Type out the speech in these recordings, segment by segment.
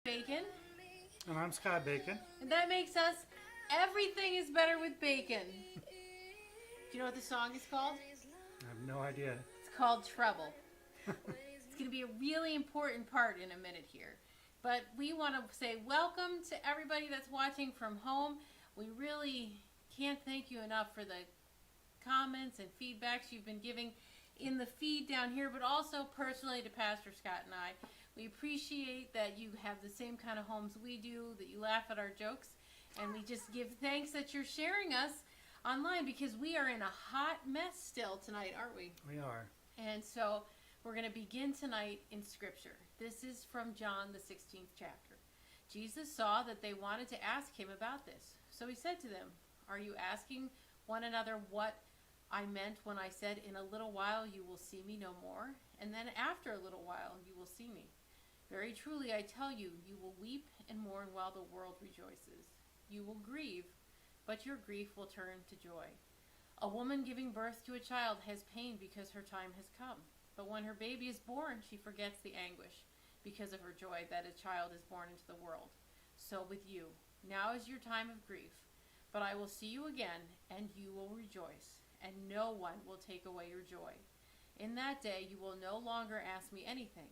Bacon. And I'm Scott Bacon. And that makes us Everything is Better with Bacon. Do you know what the song is called? I have no idea. It's called Trouble. It's going to be a really important part in a minute here. But we want to say welcome to everybody that's watching from home. We really can't thank you enough for the comments and feedbacks you've been giving in the feed down here, but also personally to Pastor Scott and I. We appreciate that you have the same kind of homes we do, that you laugh at our jokes, and we just give thanks that you're sharing us online because we are in a hot mess still tonight, aren't we? We are. And so we're going to begin tonight in Scripture. This is from John, the 16th chapter. Jesus saw that they wanted to ask him about this. So he said to them, "Are you asking one another what I meant when I said, 'In a little while you will see me no more, and then after a little while you will see me'? Very truly I tell you, you will weep and mourn while the world rejoices. You will grieve, but your grief will turn to joy. A woman giving birth to a child has pain because her time has come. But when her baby is born, she forgets the anguish because of her joy that a child is born into the world. So with you, now is your time of grief, but I will see you again, and you will rejoice, and no one will take away your joy. In that day you will no longer ask me anything.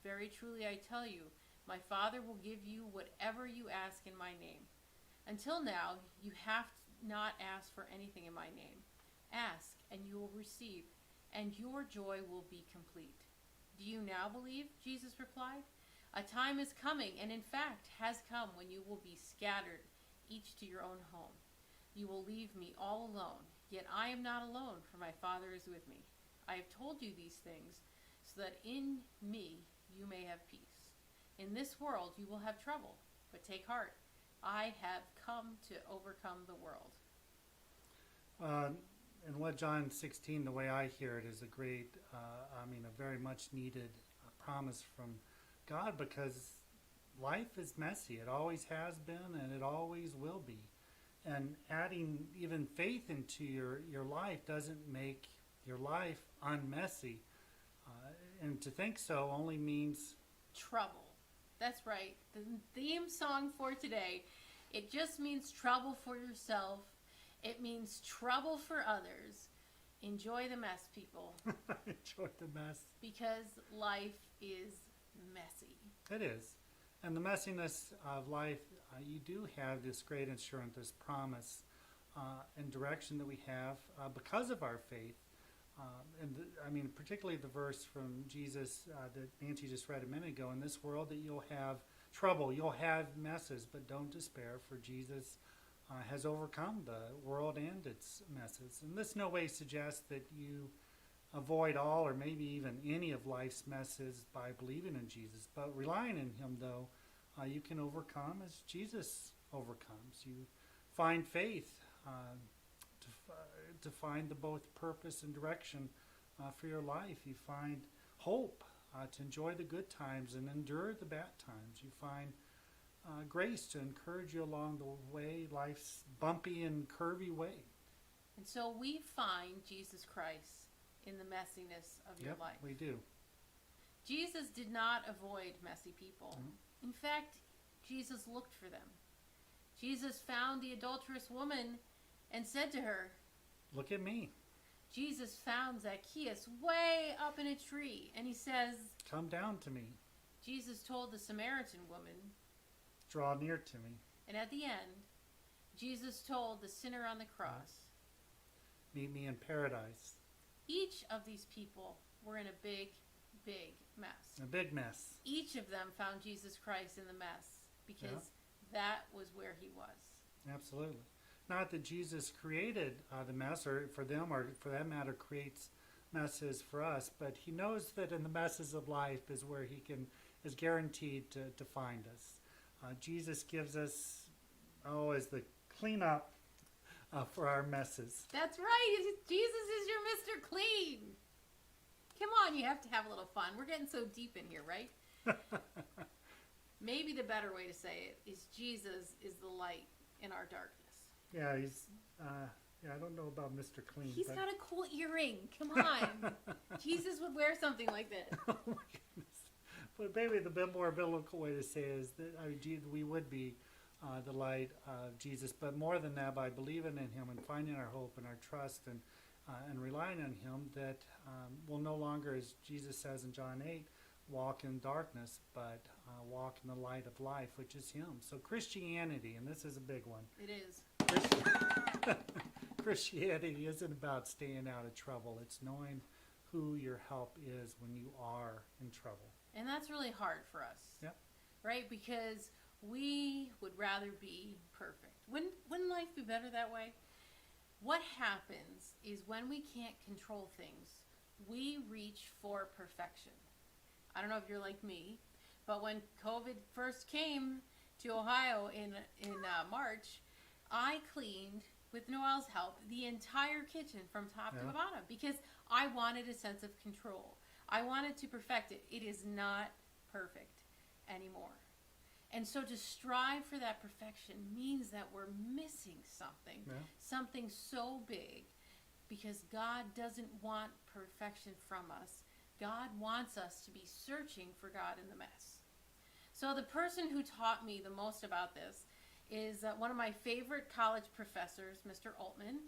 Very truly I tell you, my Father will give you whatever you ask in my name. Until now, you have not asked for anything in my name. Ask, and you will receive, and your joy will be complete." "Do you now believe?" Jesus replied. "A time is coming, and in fact has come, when you will be scattered, each to your own home. You will leave me all alone, yet I am not alone, for my Father is with me. I have told you these things, so that in me you may have peace. In this world you will have trouble, but take heart. I have come to overcome the world." And what John 16, the way I hear it, is a great, a very much needed promise from God, because life is messy. It always has been, and it always will be. And adding even faith into your life doesn't make your life unmessy. And to think so only means Trouble. That's right. The theme song for today, it just means trouble for yourself. It means trouble for others. Enjoy the mess, people, enjoy the mess. because life is messy. It is. And the messiness of life, you do have this great assurance, this promise and direction that we have because of our faith. Particularly the verse from Jesus that Nancy just read a minute ago, in this world that you'll have trouble, you'll have messes, but don't despair, for Jesus has overcome the world and its messes. And this no way suggests that you avoid all or maybe even any of life's messes by believing in Jesus, but relying on him, though, you can overcome as Jesus overcomes. You find faith to find the both purpose and direction for your life. You find hope to enjoy the good times and endure the bad times. You find grace to encourage you along the way, life's bumpy and curvy way. And so we find Jesus Christ in the messiness of your life. We do. Jesus did not avoid messy people. In fact, Jesus looked for them. Jesus found the adulterous woman and said to her, "Look at me. Jesus found Zacchaeus way up in a tree, and he says, Come down to me. Jesus told the Samaritan woman, Draw near to me. and at the end, Jesus told the sinner on the cross. Meet me in paradise." Each of these people were in a big, big mess. A big mess. Each of them found Jesus Christ in the mess because that was where he was. Absolutely. Not that Jesus created the mess, or for them, or for that matter, creates messes for us, but he knows that in the messes of life is where he is guaranteed to find us. Jesus gives us, as the cleanup for our messes. That's right. Jesus is your Mr. Clean. Come on, you have to have a little fun. We're getting so deep in here, right? Maybe the better way to say it is Jesus is the light in our darkness. Yeah, I don't know about Mr. Clean. He's got a cool earring. Come on. Jesus would wear something like this. Oh my goodness. But maybe the bit more biblical way to say it is that we would be the light of Jesus, but more than that, by believing in Him and finding our hope and our trust and relying on Him, that we'll no longer, as Jesus says in John 8, walk in darkness, but walk in the light of life, which is Him. So Christianity, and this is a big one. It is. Christianity isn't about staying out of trouble. It's knowing who your help is when you are in trouble. And that's really hard for us. Yep. Right? Because we would rather be perfect. Wouldn't life be better that way? What happens is when we can't control things, we reach for perfection. I don't know if you're like me, but when COVID first came to Ohio in March, I cleaned, with Noelle's help, the entire kitchen from top to bottom because I wanted a sense of control. I wanted to perfect it. It is not perfect anymore. And so to strive for that perfection means that we're missing something, something so big, because God doesn't want perfection from us. God wants us to be searching for God in the mess. So the person who taught me the most about this is one of my favorite college professors, Mr. Altman.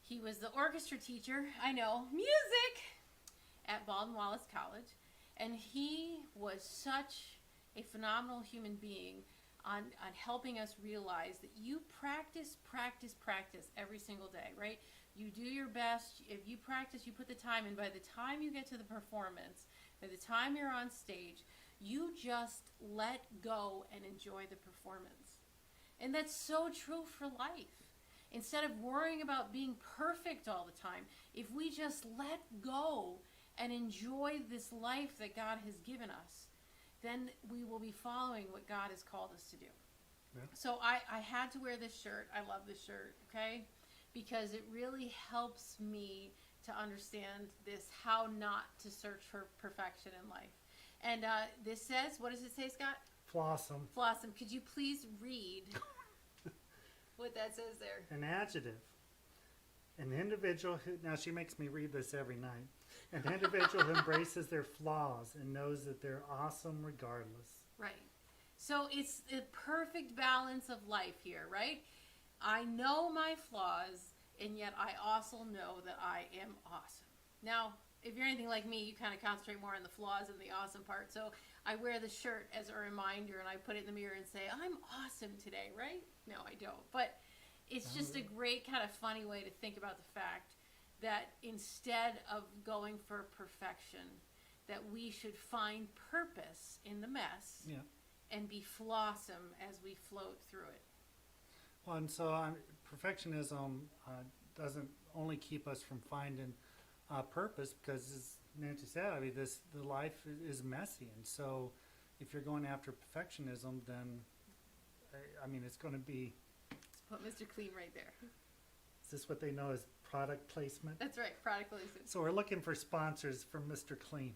He was the orchestra teacher, I know, music, at Baldwin Wallace College. And he was such a phenomenal human being on helping us realize that you practice every single day, right? You do your best. If you practice, you put the time in. By the time you get to the performance, by the time you're on stage, you just let go and enjoy the performance. And that's so true for life. Instead of worrying about being perfect all the time, if we just let go and enjoy this life that God has given us, then we will be following what God has called us to do. Yeah. So I had to wear this shirt. I love this shirt, okay? Because it really helps me to understand this, how not to search for perfection in life. And this says, what does it say, Scott? Flossom. Flossom. Could you please read what that says there? An adjective. An individual who, now she makes me read this every night. An individual who embraces their flaws and knows that they're awesome regardless. Right. So it's the perfect balance of life here, right? I know my flaws, and yet I also know that I am awesome. Now, if you're anything like me, you kind of concentrate more on the flaws than the awesome part. So I wear the shirt as a reminder, and I put it in the mirror and say, I'm awesome today, right? No, I don't. But it's just a great kind of funny way to think about the fact that instead of going for perfection, that we should find purpose in the mess and be flossom as we float through it. Well, and so perfectionism doesn't only keep us from finding purpose, because as Nancy said, I mean, the life is messy, and so if you're going after perfectionism, then I mean, it's going to be. Let's put Mr. Clean right there. Is this what they know as product placement? That's right, product placement. So we're looking for sponsors from Mr. Clean.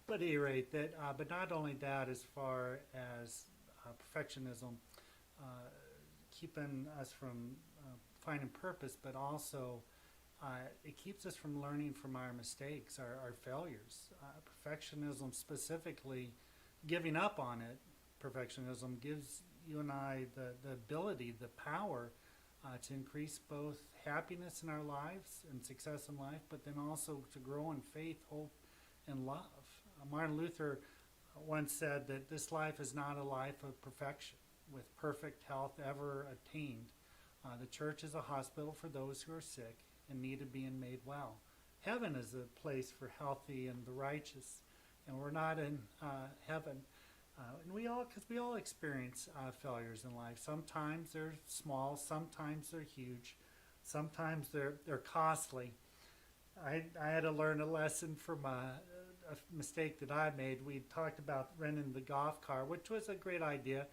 But at any rate, but not only that, as far as perfectionism keeping us from finding purpose, but also it keeps us from learning from our mistakes, our failures. Perfectionism specifically, giving up on it, perfectionism gives you and I the ability, the power to increase both happiness in our lives and success in life, but then also to grow in faith, hope, and love. Martin Luther once said that this life is not a life of perfection, with perfect health ever attained. The church is a hospital for those who are sick and need of being made well. Heaven is a place for healthy and the righteous, and we're not in heaven. And we all experience failures in life. Sometimes they're small, sometimes they're huge, sometimes they're costly. I had to learn a lesson from a mistake that I made. We talked about renting the golf cart, which was a great idea,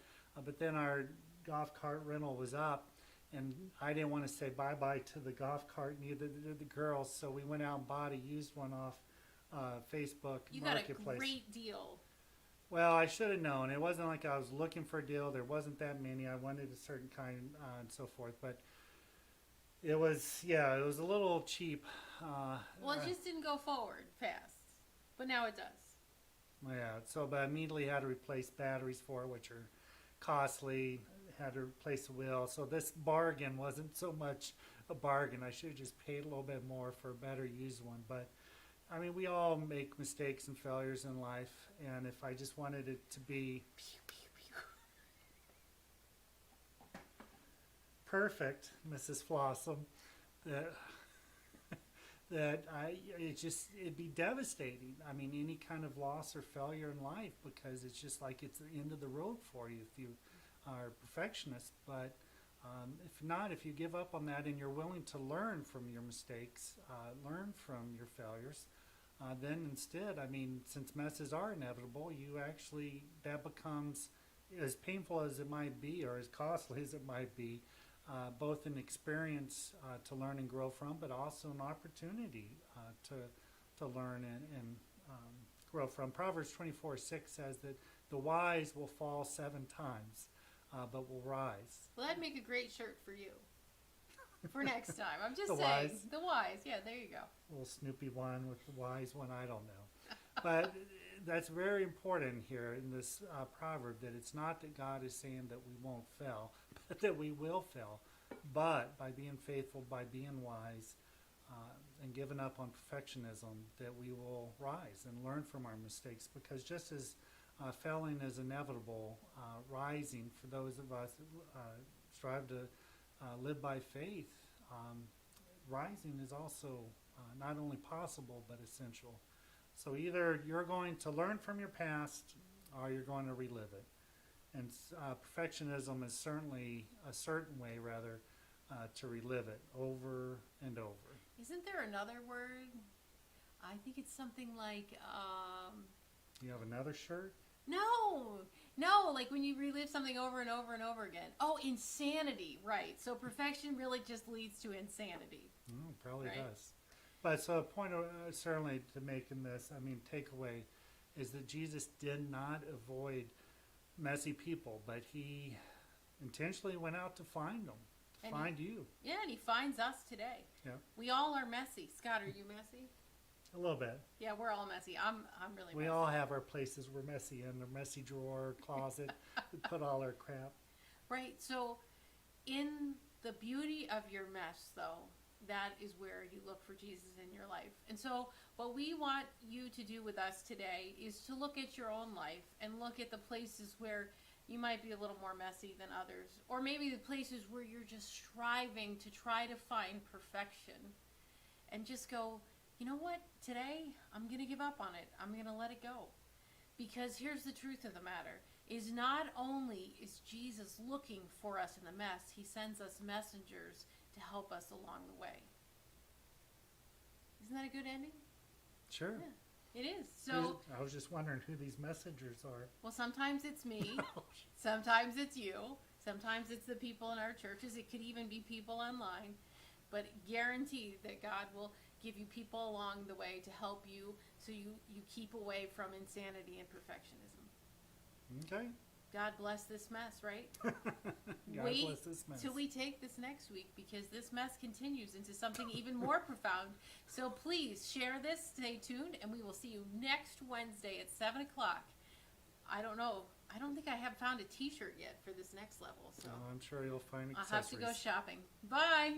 but then our golf cart rental was up, and I didn't want to say bye-bye to the golf cart, neither did the girls, so we went out and bought a used one off Facebook You Marketplace. got a great deal. Well, I should have known. It wasn't like I was looking for a deal. There wasn't that many. I wanted a certain kind and so forth, but it was a little cheap. Well, it just didn't go forward fast, but now it does. Yeah. So, but I immediately had to replace batteries for it, which are costly. Had to replace the wheel. So this bargain wasn't so much a bargain. I should have just paid a little bit more for a better used one. But I mean, we all make mistakes and failures in life, and if I just wanted it to be perfect, Mrs. Flossom, that it'd be devastating. I mean, any kind of loss or failure in life, because it's just like it's the end of the road for you if you are a perfectionist. But if not, if you give up on that and you're willing to learn from your mistakes, learn from your failures, then instead, I mean, since messes are inevitable, you actually, that becomes, as painful as it might be or as costly as it might be, both an experience to learn and grow from, but also an opportunity to learn and grow from. Proverbs 24:6 says that the wise will fall 7 times, but will rise. Well, that'd make a great shirt for you for next time. I'm just The saying. wise. The wise. Yeah, there you go. Little Snoopy one with the wise one, I don't know. But that's very important here in this proverb, that it's not that God is saying that we won't fail, but that we will fail. But by being faithful, by being wise, and giving up on perfectionism, that we will rise and learn from our mistakes. Because just as failing is inevitable, rising for those of us who strive to live by faith, rising is also not only possible but essential. So either you're going to learn from your past or you're going to relive it. And perfectionism is certainly a certain way, rather, to relive it over and over. Isn't there another word? I think it's something like, You have another shirt? no, like when you relive something over and over and over again. Oh, insanity, right. So perfection really just leads to insanity. Probably Right. does. But so a point certainly to make in this, I mean, takeaway, is that Jesus did not avoid messy people, but he intentionally went out to find them, to And find you. Yeah, and he finds us today. Yeah. We all are messy. Scott, are you messy? A little bit. Yeah, we're all messy. I'm really We messy. all have our places we're messy in, our messy drawer, closet, we put all our crap. Right. So in the beauty of your mess, though, that is where you look for Jesus in your life. And so what we want you to do with us today is to look at your own life and look at the places where you might be a little more messy than others, or maybe the places where you're just striving to try to find perfection, and just go, you know what, today I'm going to give up on it. I'm going to let it go. Because here's the truth of the matter, is not only is Jesus looking for us in the mess, he sends us messengers to help us along the way. Isn't that a good ending? Sure. Yeah, it is. So, I was just wondering who these messengers are. well, sometimes it's me, sometimes it's you, sometimes it's the people in our churches, it could even be people online, but guaranteed that God will give you people along the way to help you so you keep away from insanity and perfectionism. Okay. God bless this mess, right? God Wait bless this mess. till we take this next week, because this mess continues into something even more profound. So please share this, stay tuned, and we will see you next Wednesday at 7 o'clock. I don't know. I don't think I have found a t-shirt yet for this next level. So I'm sure you'll find I'll accessories. have to go shopping. Bye.